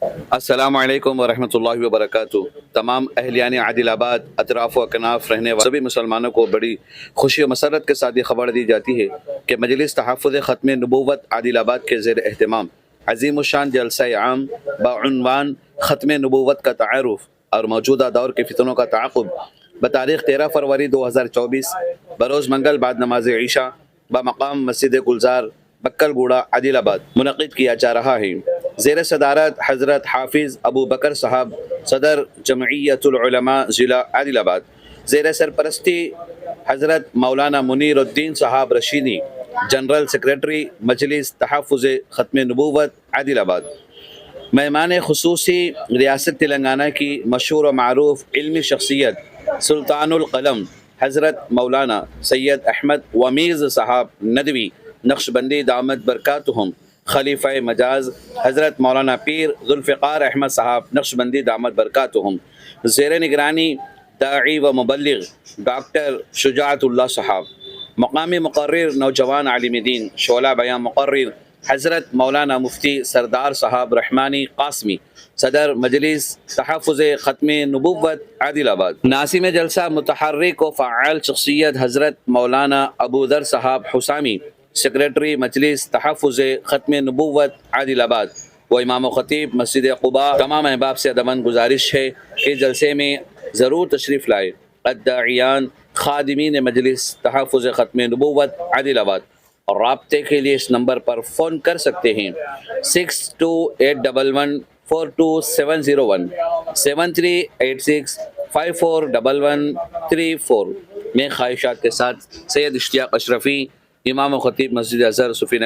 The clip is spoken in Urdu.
السلام علیکم ورحمۃ اللہ وبرکاتہ۔ تمام اہلیان عادل آباد، اطراف و اکناف رہنے والے سبھی مسلمانوں کو بڑی خوشی و مسرت کے ساتھ یہ خبر دی جاتی ہے کہ مجلس تحفظ ختم نبوت عادل آباد کے زیر اہتمام عظیم الشان جلسہ عام بعنوان ختم نبوت کا تعارف اور موجودہ دور کے فتنوں کا تعاقب بتاریخ 13 فروری 2024 بروز منگل بعد نماز عشاء بمقام مسجد گلزار بکل گوڑا عادل آباد منعقد کیا جا رہا ہے۔ زیر صدارت حضرت حافظ ابو بکر صاحب صدر جمعیت العلماء ضلع عادل آباد، زیر سرپرستی حضرت مولانا منیر الدین صاحب رشیدی جنرل سیکرٹری مجلس تحفظ ختم نبوت عادل آباد، مہمان خصوصی ریاست تلنگانہ کی مشہور و معروف علمی شخصیت سلطان القلم حضرت مولانا سید احمد ومیز صاحب ندوی نقشبندی دامت برکاتہم، خلیفہ مجاز حضرت مولانا پیر ذوالفقار احمد صاحب نقشبندی دامت برکاتہم، زیر نگرانی داعی و مبلغ ڈاکٹر شجاعت اللہ صاحب، مقامی مقرر نوجوان عالم دین شعلہ بیان مقرر حضرت مولانا مفتی سردار صاحب رحمانی قاسمی صدر مجلس تحفظ ختم نبوت عادل آباد، ناظم جلسہ متحرک و فعال شخصیت حضرت مولانا ابو ذر صاحب حسامی سیکرٹری مجلس تحفظ ختم نبوت عادل آباد و امام و خطیب مسجد قباء۔ تمام احباب سے ادباً گزارش ہے کہ جلسے میں ضرور تشریف لائے۔ الداعیان خادمین مجلس تحفظ ختم نبوت عادل آباد، اور رابطے کے لیے اس نمبر پر فون کر سکتے ہیں 6281142701 7386541134 میں خواہشات کے ساتھ سید اشتیاق اشرفی، امام و خطیب مسجد اظہر صوفی